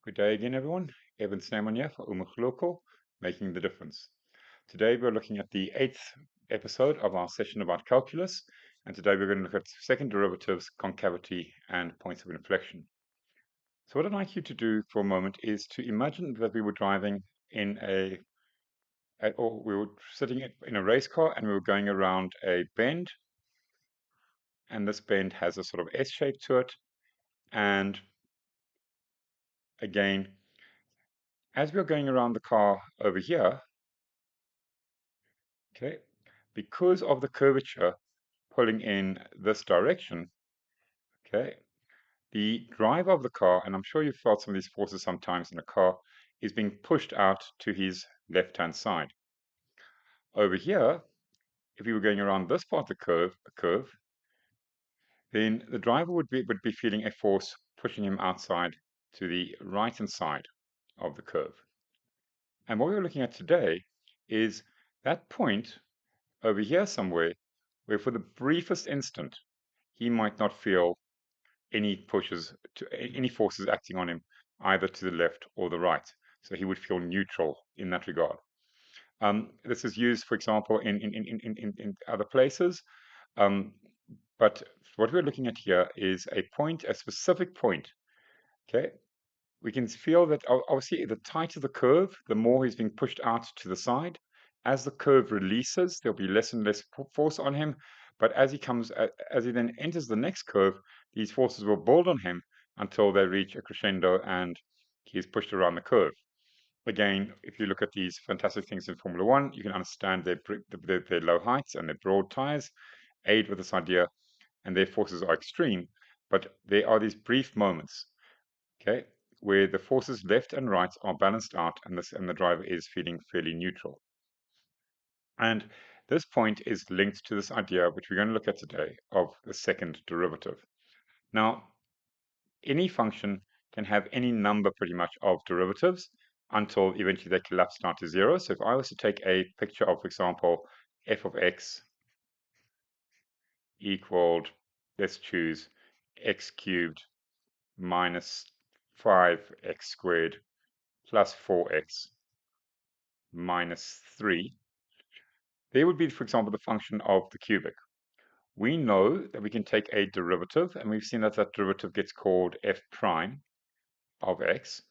Good day again, everyone. Evan Snyman here for Umughloko, Making the Difference. Today we're looking at the 8th episode of our session about calculus, and today we're going to look at second derivatives, concavity, and points of inflection. So what I'd like you to do for a moment is to imagine that we were driving or we were sitting in a race car and we were going around a bend, and this bend has a sort of S shape to it, and again, as we're going around the car over here, okay, because of the curvature pulling in this direction, okay, the driver of the car, and I'm sure you've felt some of these forces sometimes in a car, is being pushed out to his left-hand side. Over here, if you were going around this part of the curve, then the driver would be feeling a force pushing him outside to the right-hand side of the curve. And what we're looking at today is that point over here somewhere where for the briefest instant he might not feel any forces acting on him either to the left or the right. So he would feel neutral in that regard. This is used, for example, in other places. But what we're looking at here is a specific point. Okay, we can feel that obviously the tighter the curve, the more he's being pushed out to the side. As the curve releases, there'll be less and less force on him. But as he then enters the next curve, these forces will build on him until they reach a crescendo and he's pushed around the curve. Again, if you look at these fantastic things in Formula One, you can understand their low heights and their broad tires aid with this idea, and their forces are extreme. But there are these brief moments, okay, where the forces left and right are balanced out and the driver is feeling fairly neutral. And this point is linked to this idea, which we're going to look at today, of the second derivative. Now, any function can have any number pretty much of derivatives until eventually they collapse down to zero. So if I was to take a picture of, for example, f of x equaled, let's choose x cubed minus 5x squared plus 4x minus 3, there would be, for example, the function of the cubic. We know that we can take a derivative, and we've seen that that derivative gets called f prime of x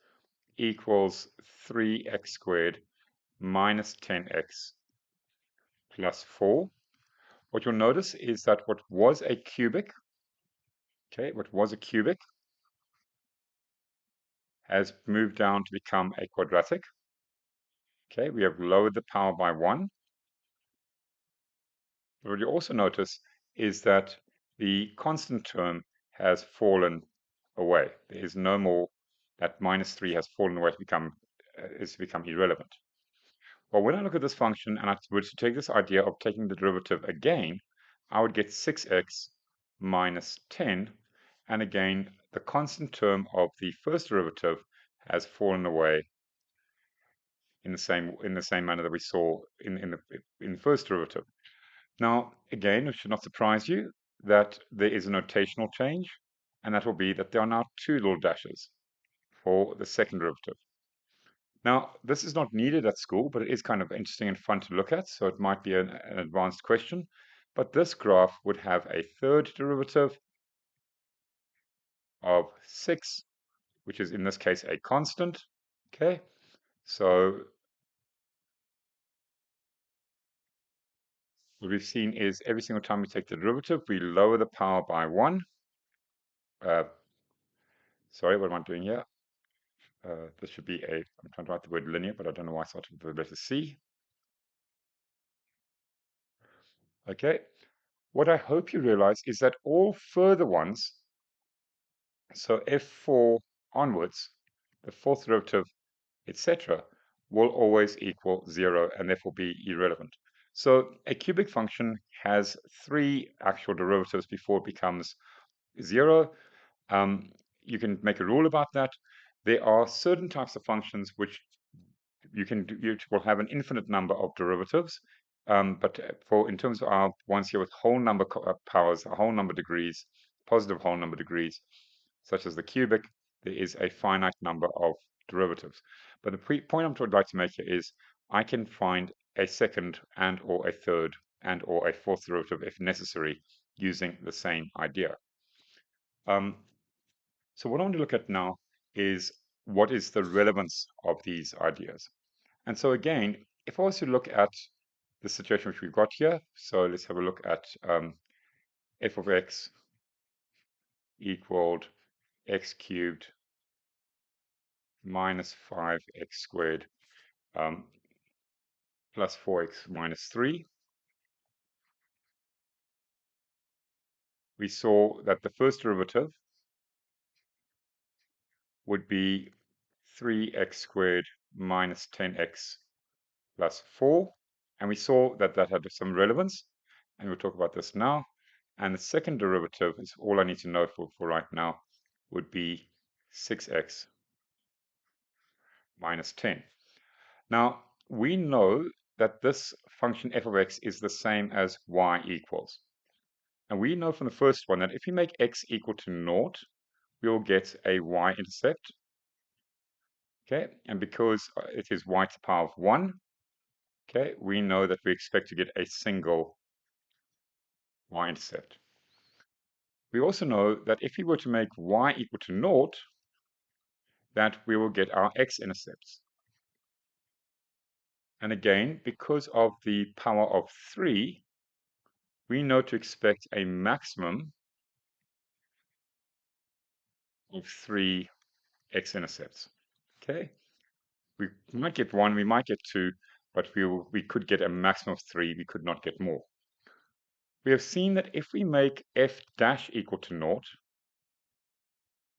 equals 3x squared minus 10x plus 4. What you'll notice is that what was a cubic, okay, what was a cubic has moved down to become a quadratic. Okay, we have lowered the power by 1. What you also notice is that the constant term has fallen away. There is no more, that minus 3 has fallen away to become irrelevant. Well, when I look at this function and I were to take this idea of taking the derivative again, I would get 6x minus 10, and again, the constant term of the first derivative has fallen away in the same manner that we saw in the first derivative. Now, again, it should not surprise you that there is a notational change, and that will be that there are now two little dashes for the second derivative. Now, this is not needed at school, but it is kind of interesting and fun to look at, so it might be an advanced question. But this graph would have a third derivative of 6, which is in this case a constant, okay? So what we've seen is every single time we take the derivative, we lower the power by 1. Sorry, what am I doing here? This should be I'm trying to write the word linear, but I don't know why I started with the letter C. Okay, what I hope you realize is that all further ones, so f4 onwards, the fourth derivative, etc., will always equal 0 and therefore be irrelevant. So a cubic function has 3 actual derivatives before it becomes 0. You can make a rule about that. There are certain types of functions which you will have an infinite number of derivatives, but in terms of our ones here with whole number powers, a whole number degrees, positive whole number degrees, such as the cubic, there is a finite number of derivatives. But the point I'm trying to make here is I can find a second and or a third and or a fourth derivative if necessary using the same idea. So what I want to look at now is what is the relevance of these ideas. And so again, if I was to look at the situation which we've got here, so let's have a look at f of x equaled x cubed minus 5x squared plus 4x minus 3. We saw that the first derivative would be 3x squared minus 10x plus 4. And we saw that that had some relevance, and we'll talk about this now. And the second derivative is all I need to know for right now, would be 6x minus 10. Now, we know that this function f of x is the same as y equals. And we know from the first one that if we make x equal to naught, we will get a y-intercept. Okay, and because it is y to the power of 1, okay, we know that we expect to get a single y-intercept. We also know that if we were to make y equal to naught, that we will get our x-intercepts. And again, because of the power of 3, we know to expect a maximum of 3 x-intercepts. Okay, we might get 1, we might get 2, but we could get a maximum of 3, we could not get more. We have seen that if we make f dash equal to naught,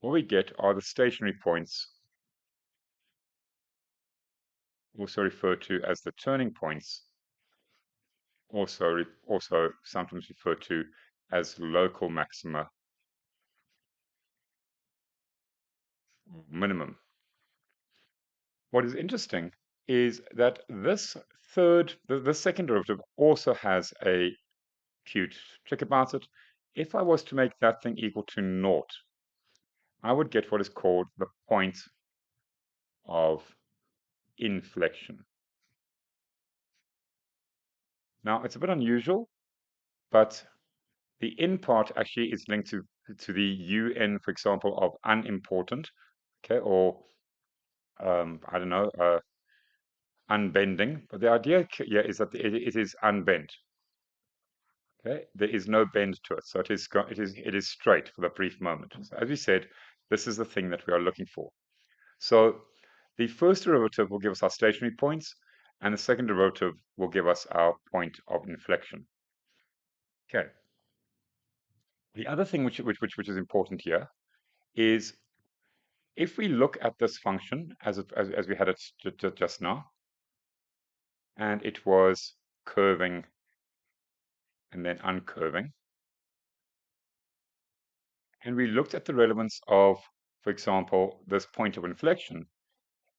what we get are the stationary points, also referred to as the turning points, also sometimes referred to as local maxima or minimum. What is interesting is that this second derivative also has a cute trick about it. If I was to make that thing equal to naught, I would get what is called the point of inflection. Now, it's a bit unusual, but the in part actually is linked to the UN, for example, of unimportant, okay, or I don't know, unbending. But the idea here is that it is unbent. Okay, there is no bend to it, so it is straight for the brief moment. So as we said, this is the thing that we are looking for. So the first derivative will give us our stationary points, and the second derivative will give us our point of inflection. Okay. The other thing which is important here is if we look at this function as we had it just now, and it was curving and then uncurving, and we looked at the relevance of, for example, this point of inflection.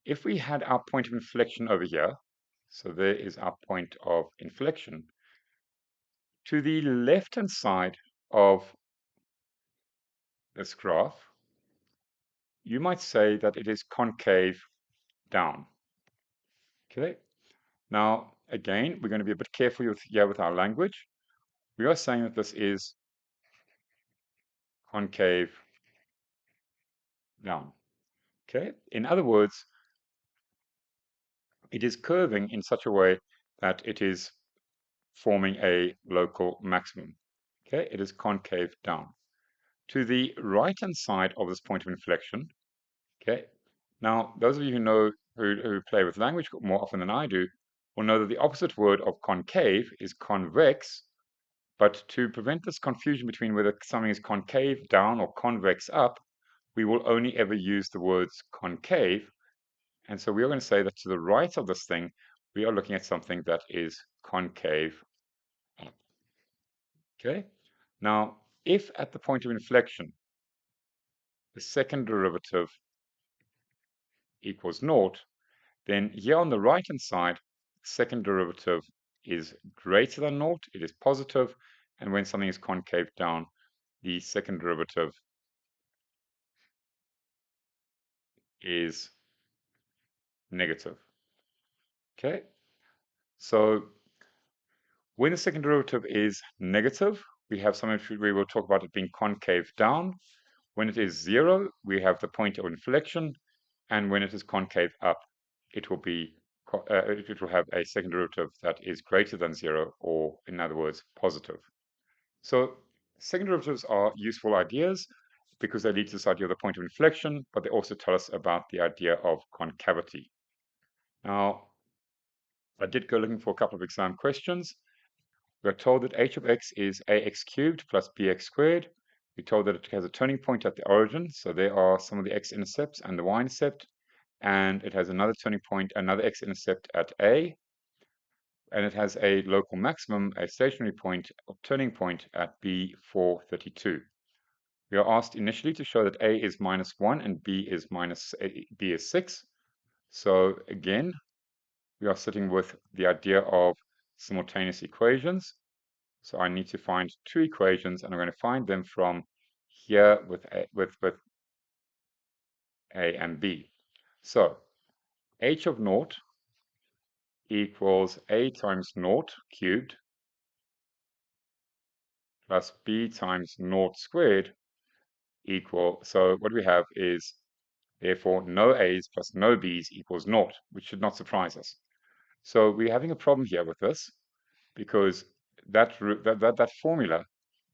If we had our point of inflection over here, so there is our point of inflection, to the left-hand side of this graph, you might say that it is concave down. Okay. Now, again, we're going to be a bit careful with our language. We are saying that this is concave down. Okay. In other words, it is curving in such a way that it is forming a local maximum. Okay. It is concave down. To the right-hand side of this point of inflection, okay. Now, those of you who know who play with language more often than I do will know that the opposite word of concave is convex. But to prevent this confusion between whether something is concave down or convex up, we will only ever use the words concave. And so we are going to say that to the right of this thing, we are looking at something that is concave up. Okay? Now, if at the point of inflection, the second derivative equals naught, then here on the right-hand side, second derivative is greater than naught, it is positive, and when something is concave down, the second derivative is negative. Okay, so when the second derivative is negative, we have something we will talk about it being concave down. When it is 0, we have the point of inflection, and when it is concave up, it will be it will have a second derivative that is greater than 0, or in other words, positive. So second derivatives are useful ideas because they lead to this idea of the point of inflection, but they also tell us about the idea of concavity. Now, I did go looking for a couple of exam questions. We're told that h of x is ax cubed plus bx squared. We're told that it has a turning point at the origin, so there are some of the x-intercepts and the y-intercept, and it has another turning point, another x-intercept at a, and it has a local maximum, a stationary point or turning point at b 432. We are asked initially to show that a is -1 and b is 6. So again, we are sitting with the idea of simultaneous equations. So I need to find two equations, and I'm going to find them from here with a and b. So h of naught equals a times naught cubed plus b times naught squared equal, so what we have is therefore no a's plus no b's equals naught, which should not surprise us. So we're having a problem here with this because that formula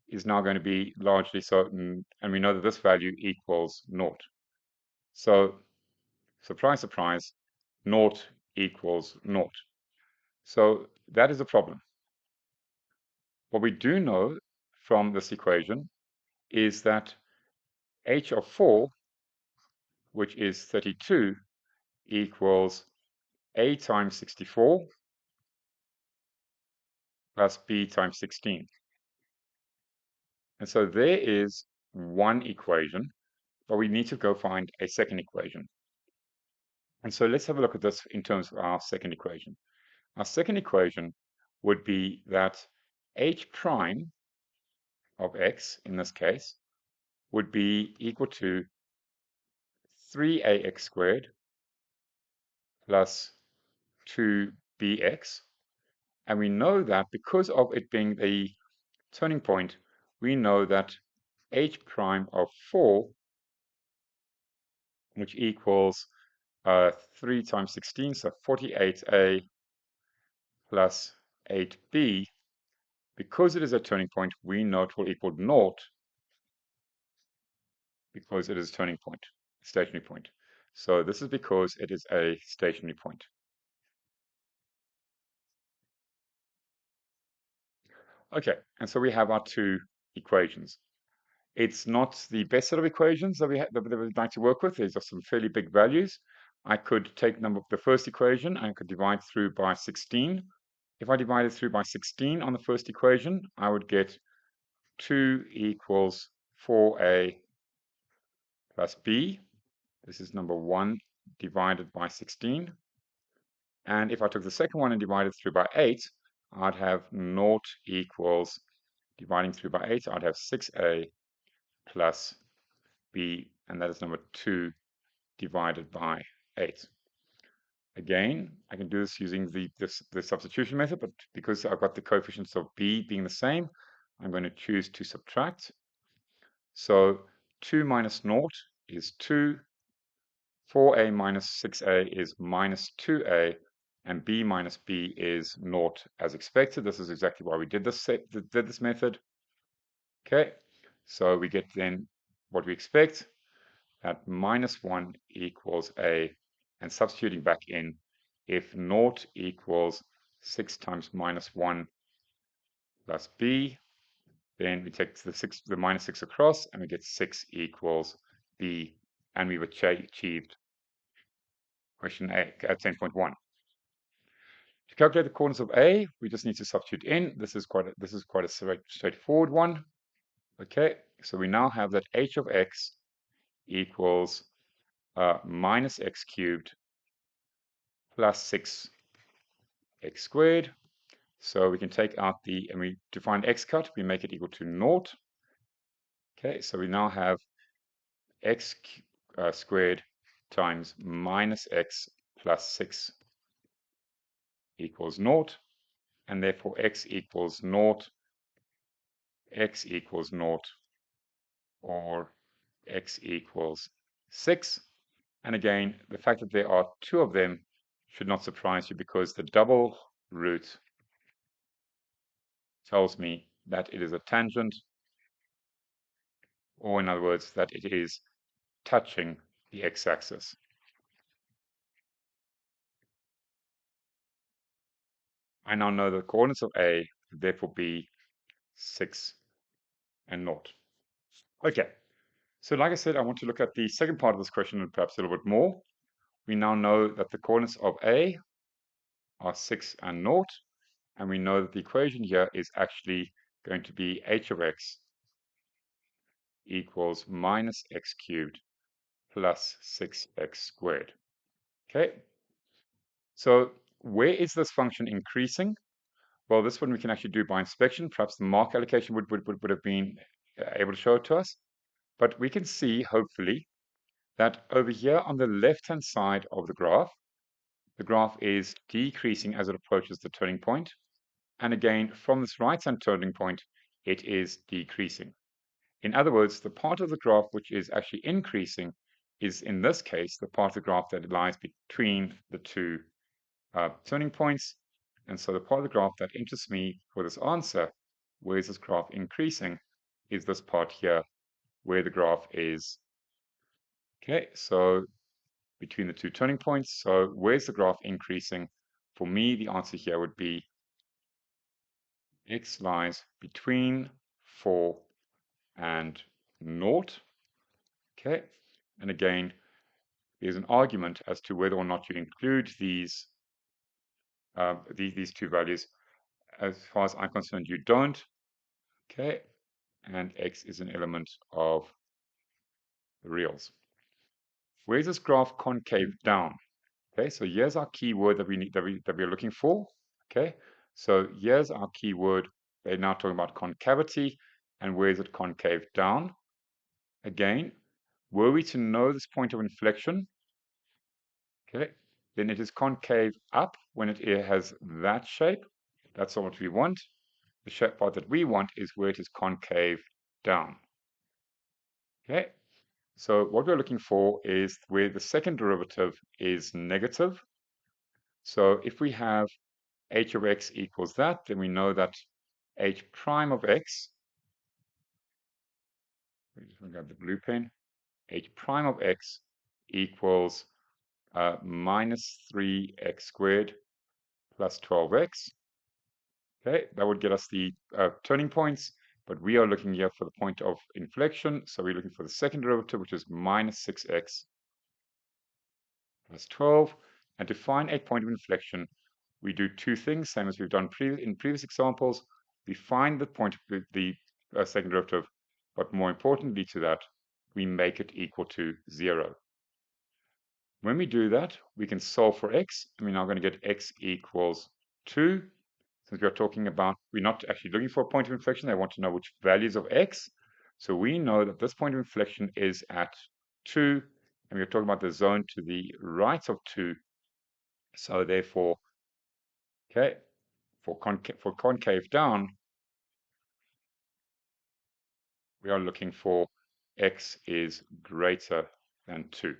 is now going to be largely certain, and we know that this value equals naught. So surprise, surprise, naught equals naught. So that is a problem. What we do know from this equation is that h of 4, which is 32, equals a times 64 plus b times 16. And so there is one equation, but we need to go find a second equation. And so let's have a look at this in terms of our second equation. Our second equation would be that h prime of x, in this case, would be equal to 3ax squared plus 2bx. And we know that because of it being the turning point, we know that h prime of 4, which equals 3 times 16, so 48a plus 8b, because it is a turning point, we know it will equal naught because it is a turning point, a stationary point. So this is because it is a stationary point. Okay, and so we have our two equations. It's not the best set of equations that we'd like to work with. These are some fairly big values. I could take the first equation and I could divide through by 16. If I divided through by 16 on the first equation, I would get 2 equals 4a plus b. This is number 1 divided by 16. And if I took the second one and divided through by 8, I'd have naught equals, dividing through by 8, I'd have 6a plus b, and that is number 2 divided by 8. Again, I can do this using the substitution method, but because I've got the coefficients of b being the same, I'm going to choose to subtract. So 2 minus naught is 2, 4a minus 6a is minus 2a, and b minus b is naught as expected. This is exactly why we did this method. Okay, so we get then what we expect, that minus 1 equals a, and substituting back in, if naught equals 6 times minus 1 plus b, then we take the minus 6 across, and we get 6 equals b, and we've achieved question A at 10.1. To calculate the coordinates of A, we just need to substitute in. This is quite a straightforward one. Okay, so we now have that h of x equals minus x cubed plus 6x squared. So we can take out and we define x cut, we make it equal to naught. Okay, so we now have x squared times minus x plus 6 equals naught, and therefore x equals naught, x equals naught, or x equals 6. And again, the fact that there are two of them should not surprise you, because the double root tells me that it is a tangent, or in other words, that it is touching the x-axis. I now know the coordinates of A would therefore be 6 and 0. Okay, so like I said, I want to look at the second part of this question and perhaps a little bit more. We now know that the coordinates of A are 6 and 0, and we know that the equation here is actually going to be h of x equals minus x cubed plus 6x squared. Okay, so where is this function increasing? Well, this one we can actually do by inspection. Perhaps the mark allocation would have been able to show it to us. But we can see, hopefully, that over here on the left-hand side of the graph is decreasing as it approaches the turning point. And again, from this right-hand turning point, it is decreasing. In other words, the part of the graph which is actually increasing is, in this case, the part of the graph that lies between the two turning points. And so the part of the graph that interests me for this answer, where is this graph increasing, is this part here, where the graph is, okay, so between the two turning points. So where's the graph increasing? For me, the answer here would be x lies between 4 and 0. Okay, and again, there's an argument as to whether or not you include these two values. As far as I'm concerned, you don't. Okay, and x is an element of the reals. Where's this graph concave down? Okay, so here's our keyword that we're looking for. Okay, so here's our keyword. They're now talking about concavity, and where is it concave down? Again, were we to know this point of inflection, okay, then it is concave up when it has that shape. That's not what we want. The shape part that we want is where it is concave down. Okay, so what we're looking for is where the second derivative is negative. So if we have h of x equals that, then we know that h prime of x, we just want to grab the blue pen, h prime of x equals minus 3x squared plus 12x. Okay, that would get us the turning points, but we are looking here for the point of inflection, so we're looking for the second derivative, which is minus 6x plus 12. And to find a point of inflection, we do two things, same as we've done in previous examples. We find the point of the second derivative, but more importantly to that, we make it equal to 0. When we do that, we can solve for x, and we're now going to get x equals 2. Since we're talking about, we're not actually looking for a point of inflection, I want to know which values of x. So we know that this point of inflection is at 2, and we're talking about the zone to the right of 2. So therefore, okay, for concave down, we are looking for x is greater than 2.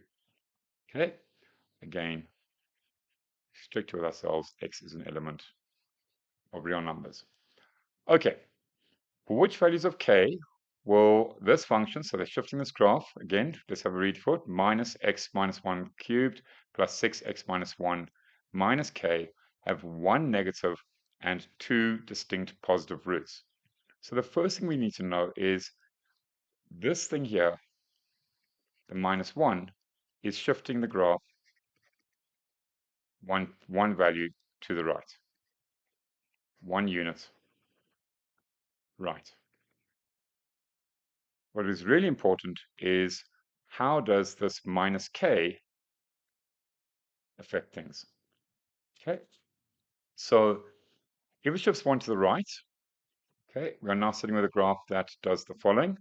Okay, again, strict with ourselves, x is an element of real numbers. Okay, for which values of k will this function, so they're shifting this graph, again, let's have a read for it, minus x minus 1 cubed plus 6x minus 1 minus k have one negative and two distinct positive roots. So the first thing we need to know is this thing here, the minus 1, is shifting the graph one value to the right, 1 unit right. What is really important is how does this minus k affect things? Okay, so if it shifts 1 to the right, okay, we are now sitting with a graph that does the following.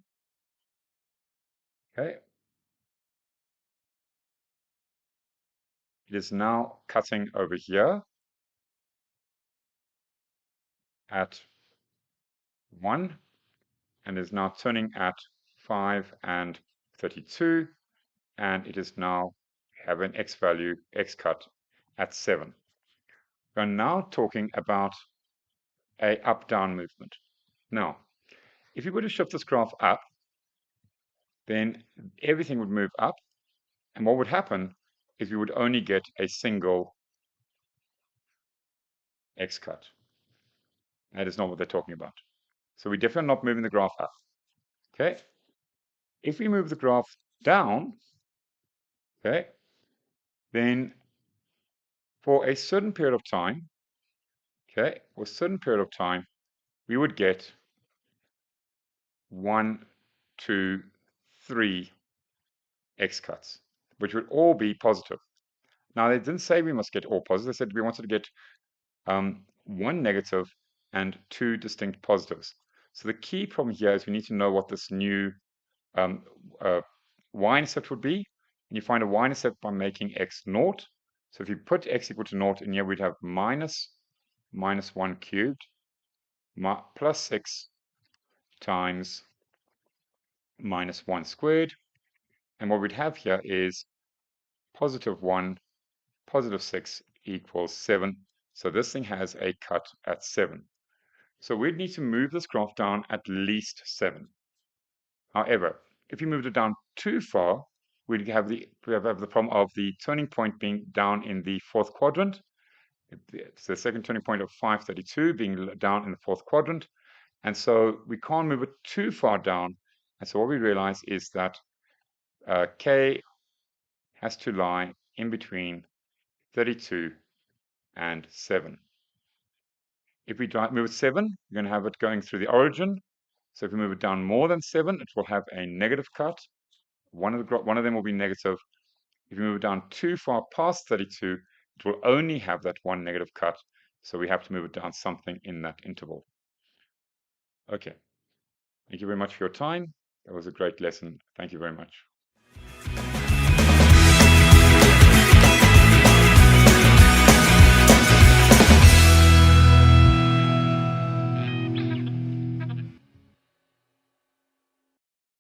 Okay, It is now cutting over here at 1 and is now turning at 5 and 32, and it is now have an x value, x cut at 7. We're now talking about a up-down movement. Now, if you were to shift this graph up, then everything would move up, and what would happen is we would only get a single x cut. That is not what they're talking about. So we're definitely not moving the graph up. Okay? If we move the graph down, okay, then for a certain period of time, okay, for a certain period of time, we would get 1, 2, 3 x cuts, which would all be positive. Now, they didn't say we must get all positive. They said we wanted to get 1 negative and 2 distinct positives. So the key problem here is we need to know what this new y-intercept would be. And you find a y-intercept by making x naught. So if you put x equal to naught in here, we'd have minus 1 cubed plus 6 times minus 1 squared. And what we'd have here is positive 1, positive 6 equals 7. So this thing has a cut at 7. So we'd need to move this graph down at least 7. However, if you moved it down too far, we'd have the problem of the turning point being down in the fourth quadrant. It's the second turning point of 532 being down in the fourth quadrant. And so we can't move it too far down. And so what we realize is that K has to lie in between 32 and 7. If we move it 7, you're going to have it going through the origin. So if we move it down more than 7, it will have a negative cut. One of them will be negative. If you move it down too far past 32, it will only have that one negative cut. So we have to move it down something in that interval. Okay. Thank you very much for your time. That was a great lesson. Thank you very much.